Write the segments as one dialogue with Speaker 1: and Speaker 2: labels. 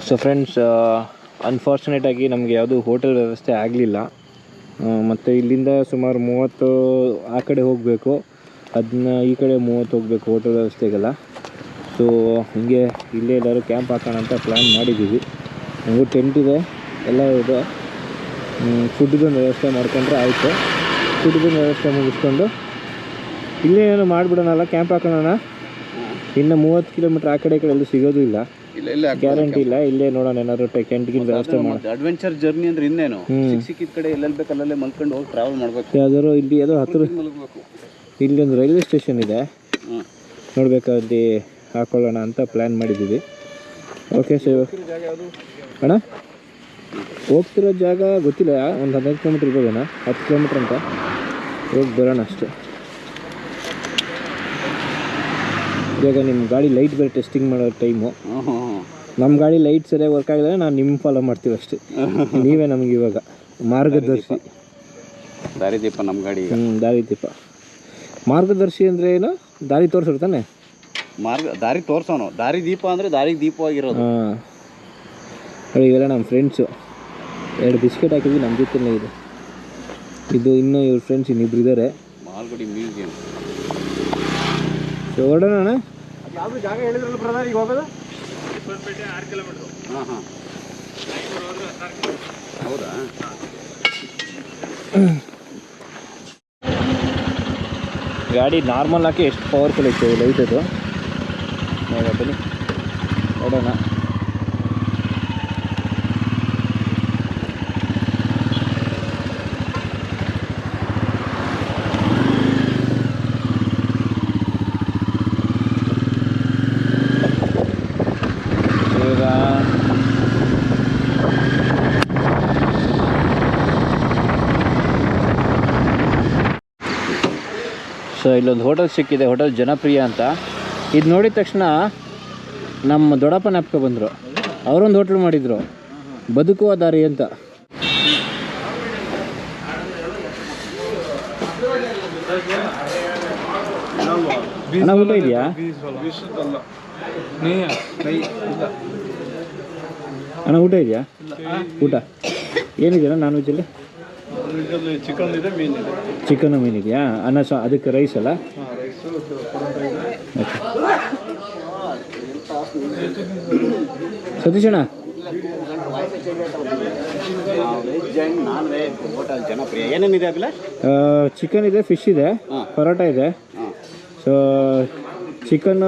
Speaker 1: So friends, ಅನ್ಫಾರ್ಚುನೇಟಾಗಿ ನಮಗೆ ಯಾವುದೂ hotel ವ್ಯವಸ್ಥೆ ಆಗಲಿಲ್ಲ. ಮತ್ತು ಇಲ್ಲಿಂದ ಸುಮಾರು 30 ಆ ಕಡೆ ಹೋಗಬೇಕು, ಅದನ್ನ ಈ ಕಡೆ 30 ಹೋಗಬೇಕು ಹೋಟೆಲ್ ವ್ಯವಸ್ಥೆಗೆಲ್ಲ. ಸೊ ಹೀಗೆ ಇಲ್ಲೇ ಎಲ್ಲರೂ ಕ್ಯಾಂಪ್ ಹಾಕೋಣ ಅಂತ ಪ್ಲ್ಯಾನ್ ಮಾಡಿದ್ದೀವಿ. ನಮಗೂ ಟೆಂಟ್ ಇದೆ, ಎಲ್ಲ ಇದೆ. ಫುಡ್ಡಿದೊಂದು ವ್ಯವಸ್ಥೆ ಮಾಡ್ಕೊಂಡ್ರೆ ಆಯಿತು. ಫುಡ್ಡಿದೊಂದು ವ್ಯವಸ್ಥೆ ಮುಗಿಸ್ಕೊಂಡು ಇಲ್ಲೇ ಏನೋ ಮಾಡಿಬಿಡೋಣಲ್ಲ, ಕ್ಯಾಂಪ್ ಹಾಕೋಣ. ಇನ್ನು 30 ಕಿಲೋಮೀಟ್ರ್ ಆ ಕಡೆ ಎಲ್ಲೂ ಸಿಗೋದು ಇಲ್ಲ, ಗ್ಯಾರಂಟಿ ಇಲ್ಲ. ಇಲ್ಲೇ ನೋಡೋಣ, ಏನಾದ್ರು ಟೆಂಟ್ಗಿನ ವ್ಯವಸ್ಥೆ ಮಾಡಿ.
Speaker 2: ಅಡ್ವೆಂಚರ್ ಜರ್ನಿ ಅಂದ್ರೆ ಇನ್ನೇನು, ಸಿಕ್ಕಿದ ಕಡೆ ಎಲ್ಲೆಲ್ಲಿ ಬೇಕು ಅಲ್ಲೇ ಮಲ್ಕೊಂಡು ಹೋಗಿ ಟ್ರಾವೆಲ್ ಮಾಡಬೇಕು.
Speaker 1: ಯಾವ್ದಾದ್ರು ಇಲ್ಲಿ ಯಾವುದೋ ಹತ್ತಿರ ಇಲ್ಲೊಂದು ರೈಲ್ವೆ ಸ್ಟೇಷನ್ ಇದೆ, ನೋಡ್ಬೇಕಾದ್ರೆ ಹಾಕೊಳ್ಳೋಣ ಅಂತ ಪ್ಲ್ಯಾನ್ ಮಾಡಿದ್ದೀವಿ. Okay sir. ಅಣ್ಣ ಹೋಗ್ತಿರೋ ಜಾಗ ಗೊತ್ತಿಲ್ಲ, ಒಂದು 15 ಕಿಲೋಮೀಟ್ರ್ ಇರ್ಬೋದೇನಾ, 10 ಕಿಲೋಮೀಟ್ರ್ ಅಂತ. ಹೋಗಿ ಬರೋಣ ಅಷ್ಟೇ. ಇವಾಗ ನಿಮ್ಮ ಗಾಡಿ ಲೈಟ್ ಬೇರೆ ಟೆಸ್ಟಿಂಗ್ ಮಾಡೋ ಟೈಮು. ನಮ್ಮ ಗಾಡಿ ಲೈಟ್ ಸರಿಯಾಗಿ ವರ್ಕ್ ಆಗಿಲ್ಲ, ನಾನು ನಿಮ್ಮ ಫಾಲೋ ಮಾಡ್ತೀವಿ ಅಷ್ಟೇ. ನೀವೇ ನಮಗೆ ಇವಾಗ ಮಾರ್ಗದರ್ಶಿ,
Speaker 2: ದಾರಿದೀಪ ನಮ್ಮ ಗಾಡಿ.
Speaker 1: ದಾರಿದೀಪ. ಮಾರ್ಗದರ್ಶಿ ಅಂದರೆ ಏನು? ದಾರಿ ತೋರಿಸಿರ್ತಾನೆ,
Speaker 2: ದಾರಿ ತೋರ್ಸೋನು. ದಾರಿ ದೀಪ ಅಂದರೆ ದಾರಿಗೆ ದೀಪವಾಗಿರೋದು.
Speaker 1: ಹಾಂ ನೋಡಿ, ಇವೆಲ್ಲ ನಮ್ಮ ಫ್ರೆಂಡ್ಸು. 2 ಬಿಸ್ಕೆಟ್ ಹಾಕಿದ್ವಿ, ನಮ್ಮ ಜೊತೆನೇ ಇದೆ. ಇದು ಇನ್ನೂ ಇವ್ರ ಫ್ರೆಂಡ್ಸ್ ಇನ್ನಿಬ್ರು ಇದ್ದಾರೆ.
Speaker 2: ಮಾಲ್ಗುಡಿ ಮ್ಯೂಸಿಯಂ.
Speaker 1: ಸೊ ಹೊರಡೋಣ.
Speaker 2: ಯಾವುದು ಜಾಗ ಹೇಳಿದ್ರಲ್ಲ ಬ್ರದರ್, ಈಗ ಹೋಗೋದು 6 ಕಿಲೋಮೀಟ್ರು. ಹಾಂ ಹೌದಾ?
Speaker 1: ಗಾಡಿ ನಾರ್ಮಲ್ ಹಾಕಿ ಎಷ್ಟು ಪವರ್ಫುಲ್ ಇತ್ತು ಲೈಟ್ ಅದು. ಬನ್ನಿ ನೋಡೋಣ. ಸೊ ಇಲ್ಲೊಂದು ಹೋಟೆಲ್ ಸಿಕ್ಕಿದೆ, ಹೋಟೆಲ್ ಜನಪ್ರಿಯ ಅಂತ. ಇದು ನೋಡಿದ ತಕ್ಷಣ ನಮ್ಮ ದೊಡ್ಡಪ್ಪ ನೆನಪು ಬಂದರು. ಅವರೊಂದು ಹೋಟ್ಲ್ ಮಾಡಿದರು, ಬದುಕುವ ದಾರಿ ಅಂತ. ಅಣ್ಣ ಊಟ ಇದೆಯಾ? ಅಣ್ಣ ಊಟ ಇದೆಯಾ? ಊಟ ಏನಿದೆಯಣ್ಣ ನಾನ್ ವೆಜ್ಜಲ್ಲಿ?
Speaker 2: ಚಿಕನ್ ಇದೆ, ಮೀನ್ ಇದೆ.
Speaker 1: ಚಿಕನ್ ಮೀನ್ ಇದೆಯಾ? ಅನ್ನ ಅದಕ್ಕೆ ರೈಸ್ ಅಲ್ಲ? ಸತೀಶ್ ಅಣ್ಣ,
Speaker 2: ಜನಪ್ರಿಯ ಏನೇನಿದೆ ಅಭಿಲಾಷ್?
Speaker 1: ಚಿಕನ್ ಇದೆ, ಫಿಶ್ ಇದೆ, ಪರೋಟ ಇದೆ. ಸೊ ಚಿಕನ್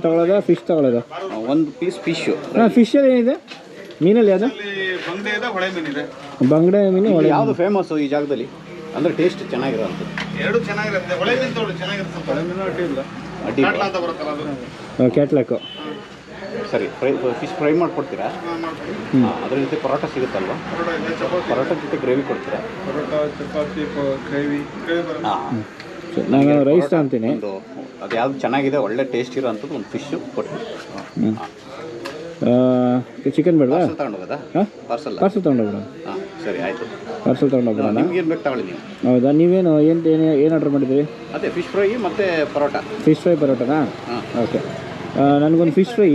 Speaker 1: ತಗೊಳ್ಳೋದ, ಫಿಶ್ ತಗೊಳ್ಳೋದ?
Speaker 2: ಒಂದು ಪೀಸ್ ಫಿಶು.
Speaker 1: ಹಾಂ, ಫಿಶಲ್ಲಿ ಏನಿದೆ? ಮೀನಲ್ಲಿ ಯಾವುದು? ಬಂಗಡೆ ಮೀನು. ಹೊಳೆ
Speaker 2: ಯಾವುದು ಫೇಮಸ್ಸು ಈ ಜಾಗದಲ್ಲಿ ಅಂದರೆ ಟೇಸ್ಟ್ ಚೆನ್ನಾಗಿರೋದು?
Speaker 3: ಎರಡು ಚೆನ್ನಾಗಿರುತ್ತೆ. ಹೊಳೆ ಮೀನು ತಗೊಳ್ಳಿ, ಚೆನ್ನಾಗಿರುತ್ತೆ. ಹೊಳೆ ಮೀನು ಅಡ್ಡಿಲ್ಲ, ಕ್ಯಾಟ್ಲಾ ಅಂತ ಬರುತ್ತಲ್ಲ ಅದು.
Speaker 1: ಕ್ಯಾಟ್ಲಾಕು.
Speaker 2: ಸರಿ, ಫಿಶ್ ಫ್ರೈ ಮಾಡಿಕೊಡ್ತೀರಾ? ಅದ್ರ ಜೊತೆ ಪರೋಟ ಸಿಗುತ್ತಲ್ವ? ಪರೋಟ ಜೊತೆ ಗ್ರೇವಿ ಕೊಡ್ತೀರಾ?
Speaker 3: ಪರೋಟ, ಚಪಾತಿ, ಗ್ರೇವಿ.
Speaker 2: ಹಾಂ,
Speaker 1: ನಾನು ರೈಸ್ ತಗೊಂತೀನಿ.
Speaker 2: ಒಂದು ಅದು ಯಾವ್ದು ಚೆನ್ನಾಗಿದೆ, ಒಳ್ಳೆ ಟೇಸ್ಟ್ ಇರೋ ಅಂಥದ್ದು ಒಂದು ಫಿಶ್ಶು ಕೊಡ್ತೀನಿ.
Speaker 1: ಚಿಕನ್ ಬೇಡವಾ?
Speaker 2: ತಗೊಂಡೋಗೋದಾ?
Speaker 1: ಹಾಂ,
Speaker 2: ಪಾರ್ಸಲ್
Speaker 1: ತೊಗೊಂಡೋಗ್ಬಿಡ.
Speaker 2: ಹಾಂ ಸರಿ, ಆಯಿತು.
Speaker 1: ಪಾರ್ಸಲ್ ತೊಗೊಂಡೋಗ್ಬಿಡ.
Speaker 2: ನಿಮ್ಗೆ ಏನು ಬೇಕು ತಗೊಳ್ಳಿ ನೀವು.
Speaker 1: ಹೌದಾ? ನೀವೇನು ಏನು ಆರ್ಡ್ರ್ ಮಾಡಿದ್ದೀರಿ?
Speaker 2: ಅದೇ ಫಿಶ್ ಫ್ರೈ ಮತ್ತು ಪರೋಟ.
Speaker 1: Fish fry ಪರೋಟನಾ?
Speaker 2: ಹಾಂ,
Speaker 1: ಓಕೆ. ನನಗೊಂದು ಫಿಶ್ ಫ್ರೈ,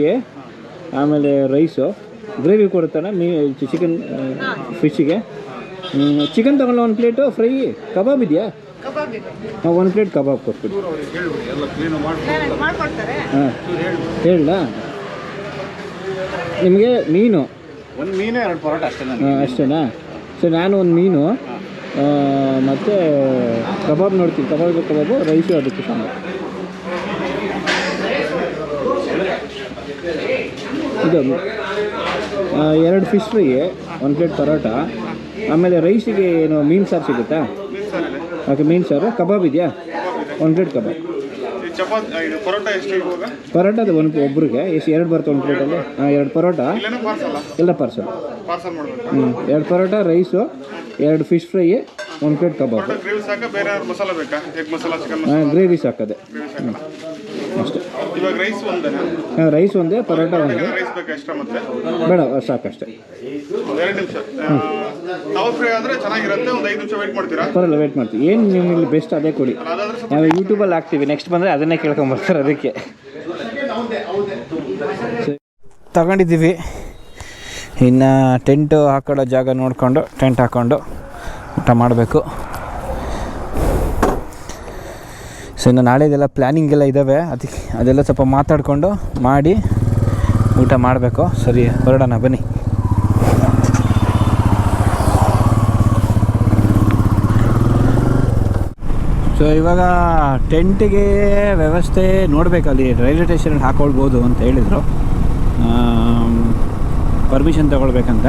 Speaker 1: ಆಮೇಲೆ ರೈಸು, ಗ್ರೇವಿ ಕೊಡುತ್ತಾನ ಚಿಕನ್ ಫಿಶ್ಶಿಗೆ. ಚಿಕನ್ ತಗೊಳ್ಳ 1 ಪ್ಲೇಟು, ಫ್ರೈ ಕಬಾಬ್ ಇದೆಯಾ? ಹಾಂ, 1 ಪ್ಲೇಟ್ ಕಬಾಬ್ ಕೊಟ್ಬಿಡಿ. ಹಾಂ, ಹೇಳ. ನಿಮಗೆ ಮೀನು
Speaker 2: ಒಂದು ಮೀನು, 2 ಪರೋಟ ಅಷ್ಟೇ.
Speaker 1: ಅಷ್ಟೇನಾ? ಸೊ ನಾನು ಒಂದು ಮೀನು ಮತ್ತು ಕಬಾಬ್ ನೋಡ್ತೀನಿ. ಕಬಾಬು, ರೈಸು ಅದಕ್ಕೆ ಸಾಂಬಾರು. ಇದು 2 ಫಿಶ್ ಫ್ರೈ, 1 ಪ್ಲೇಟ್ ಪರೋಟ, ಆಮೇಲೆ ರೈಸಿಗೆ ಏನು ಮೀನು ಸಾರು ಸಿಗುತ್ತಾ? ಓಕೆ, ಮೀನು ಸಾರು. ಕಬಾಬ್ ಇದೆಯಾ? 1 ಪ್ಲೇಟ್ ಕಬಾಬ್.
Speaker 3: ಪರೋಟ ಎಷ್ಟು ಇವಾಗ?
Speaker 1: ಪರೋಟದ ಒಬ್ಬರಿಗೆ ಎಷ್ಟು? 2 ಬರುತ್ತೆ 1 ಪ್ಲೇಟಲ್ಲಿ? ಹಾಂ, 2 ಪರೋಟ ಎಲ್ಲ parcel. 2 parotta, rice, 2 fish fry, 1 plate kebab.
Speaker 3: Gravy ಸಾಕ? ಬೇರೆ ಮಸಾಲ ಬೇಕಾ? Egg masala, chicken masala?
Speaker 1: ಹಾಂ, ಗ್ರೇವಿ ಸಾಕದೆ ಅಷ್ಟೇ.
Speaker 3: ಇವಾಗ ರೈಸ್ ಒಂದೇ?
Speaker 1: ಹಾಂ, ರೈಸ್ ಒಂದೇ, ಪರೋಟ ಒಂದೇ.
Speaker 3: ರೈಸ್ ಬೇಕಾ ಎಕ್ಸ್ಟ್ರಾ? ಮತ್ತೆ
Speaker 1: ಬೇಡ, ಸಾಕಷ್ಟೇ.
Speaker 3: 2 ನಿಮಿಷ. ತವಾ ಫ್ರೈ ಆದರೆ ಚೆನ್ನಾಗಿರುತ್ತೆ. ಒಂದು 5 ನಿಮಿಷ ವೆಯ್ಟ್ ಮಾಡ್ತೀರಾ?
Speaker 1: ಪರವಾಗಿಲ್ಲ, ವೆಯ್ಟ್ ಮಾಡ್ತೀವಿ. ಏನು ನಿಮ್ಮಲ್ಲಿ ಬೆಸ್ಟ್ ಅದೇ ಕೊಡಿ. ನಾವು ಯೂಟ್ಯೂಬಲ್ಲಿ ಹಾಕ್ತೀವಿ, ನೆಕ್ಸ್ಟ್ ಬಂದರೆ ಅದನ್ನೇ ಕೇಳ್ಕೊಂಬರ್ತಾರೆ. ಅದಕ್ಕೆ ತಗೊಂಡಿದ್ದೀವಿ. ಇನ್ನು ಟೆಂಟು ಹಾಕೊಳ್ಳೋ ಜಾಗ ನೋಡಿಕೊಂಡು ಟೆಂಟ್ ಹಾಕ್ಕೊಂಡು ಊಟ ಮಾಡಬೇಕು. ಸೊ ಇನ್ನು ನಾಳೆದೆಲ್ಲ ಪ್ಲ್ಯಾನಿಂಗ್ ಎಲ್ಲ ಇದ್ದಾವೆ, ಅದಕ್ಕೆ ಅದೆಲ್ಲ ಸ್ವಲ್ಪ ಮಾತಾಡಿಕೊಂಡು ಮಾಡಿ ಊಟ ಮಾಡಬೇಕು. ಸರಿ ಹೊರಡೋಣ ಬನ್ನಿ. ಸೊ ಇವಾಗ ಟೆಂಟಿಗೆ ವ್ಯವಸ್ಥೆ ನೋಡಬೇಕು, ಅಲ್ಲಿ ರೈಲ್ವೆ ಸ್ಟೇಷನಲ್ಲಿ ಹಾಕೊಳ್ಬೋದು ಅಂತ ಹೇಳಿದರು. ಪರ್ಮಿಷನ್ ತೊಗೊಳ್ಬೇಕಂತ.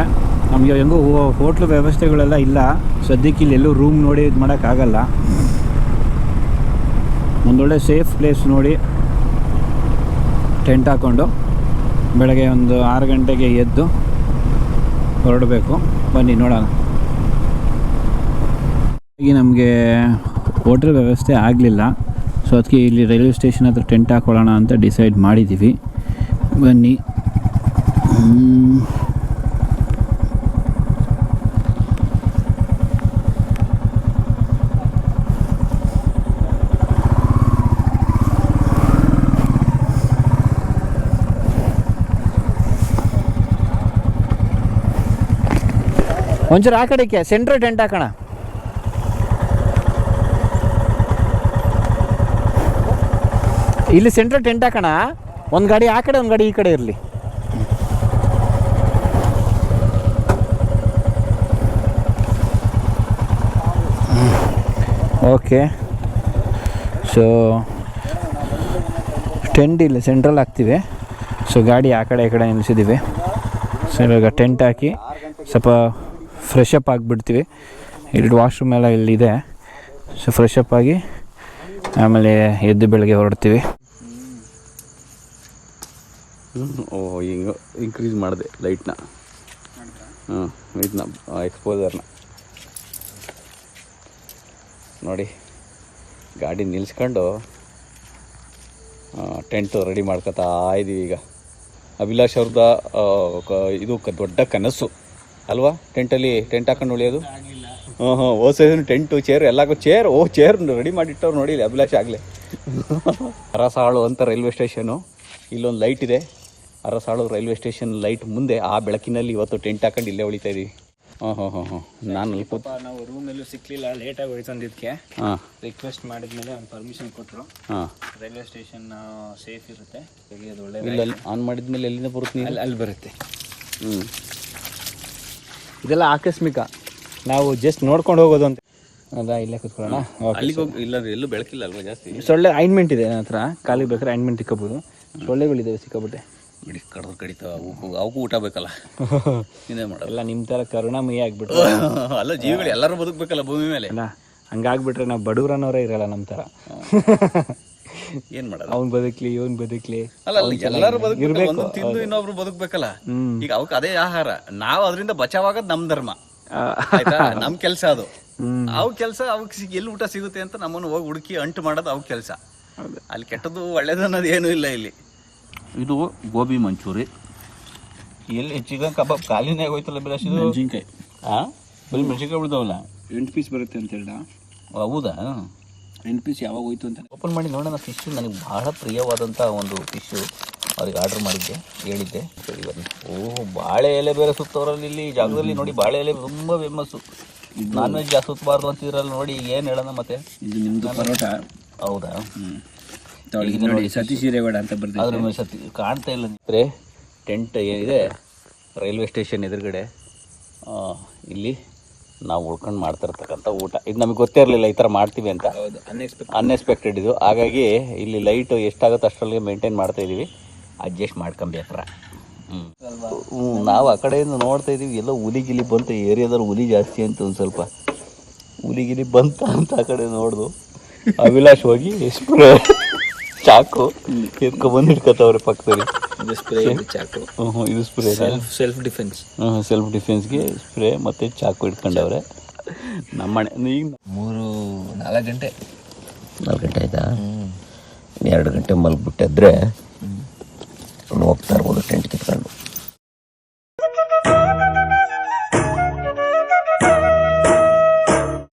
Speaker 1: ನಮಗೆ ಹೆಂಗೂ ಹೋಟ್ಲು ವ್ಯವಸ್ಥೆಗಳೆಲ್ಲ ಇಲ್ಲ ಸದ್ಯಕ್ಕೆ, ಇಲ್ಲಿ ಎಲ್ಲೂ ರೂಮ್ ನೋಡಿ ಇದು ಮಾಡೋಕ್ಕಾಗಲ್ಲ. ಒಂದೊಳ್ಳೆ ಸೇಫ್ ಪ್ಲೇಸ್ ನೋಡಿ ಟೆಂಟ್ ಹಾಕ್ಕೊಂಡು ಬೆಳಗ್ಗೆ ಒಂದು 6 ಗಂಟೆಗೆ ಎದ್ದು ಹೊರಡಬೇಕು. ಬನ್ನಿ ನೋಡೋಣ. ಈಗ ನಮಗೆ ಹೋಟೆಲ್ ವ್ಯವಸ್ಥೆ ಆಗಲಿಲ್ಲ, ಸೊ ಅದಕ್ಕೆ ಇಲ್ಲಿ ರೈಲ್ವೆ ಸ್ಟೇಷನ್ ಹತ್ರ ಟೆಂಟ್ ಹಾಕೊಳ್ಳೋಣ ಅಂತ ಡಿಸೈಡ್ ಮಾಡಿದ್ದೀವಿ. ಬನ್ನಿ. ಒಂಚೂರು ಆ ಕಡೆಗೆ ಸೆಂಟ್ರ್ ಟೆಂಟ್ ಹಾಕೋಣ. ಇಲ್ಲಿ ಸೆಂಟ್ರ್ ಟೆಂಟ್ ಹಾಕೋಣ. ಒಂದು ಗಾಡಿ ಆ ಕಡೆ, ಒಂದು ಗಾಡಿ ಈ ಕಡೆ ಇರಲಿ. ಓಕೆ. ಸೊ ಟೆಂಟ್ ಇಲ್ಲಿ ಸೆಂಟ್ರಲ್ಲಿ ಹಾಕ್ತೀವಿ. ಸೊ ಗಾಡಿ ಆ ಕಡೆ ಈ ಕಡೆ ನಿಲ್ಲಿಸಿದ್ದೀವಿ. ಸೊ ಇವಾಗ ಟೆಂಟ್ ಹಾಕಿ ಸ್ವಲ್ಪ ಫ್ರೆಶ್ ಅಪ್ ಆಗಿಬಿಡ್ತೀವಿ. ಇಲ್ಲಿ ವಾಶ್ರೂಮ್ ಎಲ್ಲ ಇಲ್ಲಿದೆ. ಸೊ ಫ್ರೆಶ್ ಅಪ್ ಆಗಿ ಆಮೇಲೆ ಎದ್ದು ಬೆಳಗ್ಗೆ ಹೊರಡ್ತೀವಿ.
Speaker 2: ಹಿಂಗೆ ಇನ್ಕ್ರೀಸ್ ಮಾಡಿದೆ ಲೈಟ್ನ. ಇದನ್ನ ಎಕ್ಸ್ಪೋಸರ್ನ ನೋಡಿ. ಗಾಡಿ ನಿಲ್ಸ್ಕೊಂಡು ಟೆಂಟು ರೆಡಿ ಮಾಡ್ಕೊತಾ ಇದ್ದೀವಿ. ಈಗ ಅಭಿಲಾಷ್ ಅವ್ರದ ಇದು ದೊಡ್ಡ ಕನಸು ಅಲ್ವಾ, ಟೆಂಟಲ್ಲಿ ಟೆಂಟ್ ಹಾಕೊಂಡು ಉಳಿಯೋದು. ಓಸೇನು ಟೆಂಟು ಚೇರ್ ಎಲ್ಲಾಗೂ ಚೇರ್ ರೆಡಿ ಮಾಡಿಟ್ಟವ್ರು ನೋಡಿ ಅಭಿಲಾಷ್ ಆಗಲೇ. ಅರಸಾಳು ಅಂತ ರೈಲ್ವೆ ಸ್ಟೇಷನು, ಇಲ್ಲೊಂದು ಲೈಟ್ ಇದೆ. ಅರಸಾಳು ರೈಲ್ವೆ ಸ್ಟೇಷನ್ ಲೈಟ್ ಮುಂದೆ ಆ ಬೆಳಕಿನಲ್ಲಿ ಇವತ್ತು ಟೆಂಟ್ ಹಾಕೊಂಡು ಇಲ್ಲೇ ಉಳಿತಾ ಇದ್ದೀವಿ. ನಾನು
Speaker 1: ನಾವು ರೂಮೆಲ್ಲೂ ಸಿಕ್ಕಲಿಲ್ಲ, ಲೇಟಾಗಿ ಹೋಯ್ತು ಅಂದಿದ್ದಕ್ಕೆ ರಿಕ್ವೆಸ್ಟ್ ಮಾಡಿದ್ಮೇಲೆ ಅವ್ನು ಪರ್ಮಿಷನ್ ಕೊಟ್ಟರು. ರೈಲ್ವೆ ಸ್ಟೇಷನ್ ಸೇಫ್ ಇರುತ್ತೆ, ತೆಗಿಯೋದು ಒಳ್ಳೆ.
Speaker 2: ಇಲ್ಲ ಆನ್ ಮಾಡಿದ್ಮೇಲೆ ಎಲ್ಲಿಂದ ಬರುತ್ತೆ?
Speaker 1: ಅಲ್ಲಿ ಬರುತ್ತೆ. ಇದೆಲ್ಲ ಆಕಸ್ಮಿಕ, ನಾವು ಜಸ್ಟ್ ನೋಡ್ಕೊಂಡು ಹೋಗೋದು ಅಂತ. ಹೌದಾ, ಇಲ್ಲೇ ಕೂತ್ಕೊಳ್ಳೋಣ.
Speaker 2: ಅಲ್ಲಿಗೆ ಹೋಗಿ ಇಲ್ಲ, ಎಲ್ಲೂ ಬೆಳಕಿಲ್ಲ ಅಲ್ವಾ ಜಾಸ್ತಿ.
Speaker 1: ಸೊಳ್ಳೆ ಆಯಿಂಟ್ಮೆಂಟ್ ಇದೆ ನನ್ನ ಹತ್ರ, ಕಾಲಿಗೆ ಬೇಕಾದ್ರೆ ಆಯಿಂಟ್ಮೆಂಟ್ ತಿಕ್ಕೋಬೋದು. ಸೊಳ್ಳೆಗಳಿದ್ದಾವೆ ಸಿಕ್ಕಾಬಿಟ್ಟೆ.
Speaker 2: ಬಿಡಿ, ಕಡ್ದು ಕಡಿತಾವ, ಅವಕ್ಕೂ ಊಟ ಬೇಕಲ್ಲ. ಇನ್ನೇ ಮಾಡೋಲ್ಲ.
Speaker 1: ಎಲ್ಲ ನಿಮ್ಮ ಥರ ಕರುಣಾಮಯಿ ಆಗ್ಬಿಟ್ಟು
Speaker 2: ಅಲ್ಲ, ಜೀವಿಗಳು ಎಲ್ಲರೂ ಬದುಕಬೇಕಲ್ಲ ಭೂಮಿ ಮೇಲೆ.
Speaker 1: ಅಲ್ಲ, ಹಂಗಾಗ್ಬಿಟ್ರೆ ನಾವು ಬಡವ್ರನ್ನೋರೇ ಇರಲ್ಲ ನಮ್ಮ ಥರ.
Speaker 2: ಏನ್ ಮಾಡೋದು,
Speaker 1: ಅವ್ನು ಬದುಕ್ಲಿ ಇವನ್ ಬದುಕ್ಲಿ.
Speaker 2: ಅಲ್ಲ ಎಲ್ಲರೂ ಬದುಕಬೇಕು, ಒಂದು ತಿಂದು ಇನ್ನೊಬ್ರು ಬದುಕ್ಬೇಕಲ್ಲ. ಈಗ ಅವಕ್ಕೆ ಅದೇ ಆಹಾರ, ನಾವು ಅದರಿಂದ ಬಚಾವಾಗದ್ ನಮ್ ಧರ್ಮ ಆಯ್ತಾ, ನಮ್ ಕೆಲ್ಸ ಅದು. ಅವ್ ಕೆಲ್ಸ ಅವಕ್ಕೆ ಎಲ್ಲಿ ಊಟ ಸಿಗುತ್ತೆ ಅಂತ ನಮ್ಮನ್ನು ಹೋಗಿ ಹುಡುಕಿ ಅಂಟು ಮಾಡೋದು ಅವ್ ಕೆಲ್ಸ. ಅಲ್ಲಿ ಕೆಟ್ಟದ್ದು ಒಳ್ಳೇದು ಅನ್ನೋದು ಏನೂ ಇಲ್ಲ ಇಲ್ಲಿ. ಇದು ಗೋಬಿ ಮಂಚೂರಿ. ಎಲ್ಲಿ ಚಿಕನ್ ಕಬಾಬ್ ಕಾಲಿನೇ ಹೋಯ್ತಲ್ಲ ಬಿಲಾಶ್. ಇದು ಮೆಣಸಿನ್ಕಾಯಿ. ಬರೀ ಮೆಣಸಿನ್ಕಾಯಿ ಬಿಡ್ತಾವಲ್ಲ.
Speaker 1: 8 ಪೀಸ್ ಬರುತ್ತೆ ಅಂತ ಹೇಳ.
Speaker 2: ಹೌದಾ?
Speaker 1: 8 ಪೀಸ್ ಯಾವಾಗ ಹೋಯ್ತು ಅಂತ
Speaker 2: ಓಪನ್ ಮಾಡಿ ನೋಡೋಣ. ಫಿಶ್ ನನಗೆ ಬಹಳ ಪ್ರಿಯವಾದಂಥ ಒಂದು ಫಿಶ್ಶು. ಅವ್ರಿಗೆ ಆರ್ಡ್ರ್ ಮಾಡಿದ್ದೆ, ಹೇಳಿದ್ದೆ. ಸರಿ ಬನ್ನಿ. ಓಹ್, ಬಾಳೆ ಎಲೆ ಬೇರೆ ಸುತ್ತವರಲ್ಲಿ ಇಲ್ಲಿ ಜಾಗದಲ್ಲಿ ನೋಡಿ. ಬಾಳೆ ಎಲೆ ತುಂಬ ಫೇಮಸ್ಸು. ನಾನ್ ವೆಜ್ ಜಾಸ್ತಿ ಸುತ್ತಬಾರ್ದು ಅಂತಿದ್ರಲ್ಲ ನೋಡಿ. ಏನು ಹೇಳೋಣ ಮತ್ತೆ?
Speaker 1: ಇದು ನಿಮ್ಮದು ಪರೋಟ.
Speaker 2: ಹೌದಾ?
Speaker 1: ನೋಡಿ, ಸತೀಶ್ ಹಿರೇಗೌಡ ಅಂತ ಬರ್ತೀವಿ.
Speaker 2: ಅದ್ರ ಮೇಲೆ ಸತಿ ಕಾಣ್ತಾ ಇಲ್ಲ. ಅಂದರೆ ಟೆಂಟ್ ಏನಿದೆ ರೈಲ್ವೆ ಸ್ಟೇಷನ್ ಎದುರುಗಡೆ, ಇಲ್ಲಿ ನಾವು ಉಳ್ಕೊಂಡು ಮಾಡ್ತಾ ಇರ್ತಕ್ಕಂಥ ಊಟ. ಇದು ನಮಗೆ ಗೊತ್ತೇ ಇರಲಿಲ್ಲ ಈ ಥರ ಮಾಡ್ತೀವಿ ಅಂತ. ಅನ್ಎಕ್ಸ್ಪೆಕ್ಟೆಡ್ ಇದು. ಹಾಗಾಗಿ ಇಲ್ಲಿ ಲೈಟ್ ಎಷ್ಟಾಗುತ್ತೆ ಅಷ್ಟರಲ್ಲಿ ಮೇಂಟೈನ್ ಮಾಡ್ತಾ ಇದ್ದೀವಿ. ಅಡ್ಜಸ್ಟ್ ಮಾಡ್ಕೊಂಬೇಕ್ರ. ನಾವು ಆ ಕಡೆಯಿಂದ ನೋಡ್ತಾ ಇದ್ದೀವಿ. ಎಲ್ಲ ಹುಲಿಗಿಲಿ ಬಂತು, ಏರಿಯಾದಲ್ಲಿ ಹುಲಿ ಜಾಸ್ತಿ ಅಂತ ಒಂದು ಸ್ವಲ್ಪ ಹುಲಿಗಿಲಿ ಬಂತ ಅಂತ ಆ ಕಡೆ ನೋಡ್ದು. ಅಭಿಲಾಷ್ ಹೋಗಿ ಸ್ಪ್ರೇ ಚಾಕು ಎತ್ಕೊಬಂದು ಇಟ್ಕೊತವ್ರೆ ಪಕ್ಕದಲ್ಲಿ.
Speaker 1: ಚಾಕು.
Speaker 2: ಇದು ಸ್ಪ್ರೇ
Speaker 1: ಸೆಲ್ಫ್ ಡಿಫೆನ್ಸ್.
Speaker 2: ಸೆಲ್ಫ್ ಡಿಫೆನ್ಸ್ಗೆ ಸ್ಪ್ರೇ ಮತ್ತು ಚಾಕು ಇಟ್ಕೊಂಡವ್ರೆ. ನಮ್ಮನೆ ಈಗ
Speaker 1: 4 ಗಂಟೆ
Speaker 2: 4 ಗಂಟೆ ಆಯ್ತಾ? 2 ಗಂಟೆ ಮಲ್ಬಿಟ್ಟಿದ್ರೆ ಹೋಗ್ತಾ ಇರ್ಬೋದು ಟೆಂಟ್ ಕಿತ್ಕೊಂಡು.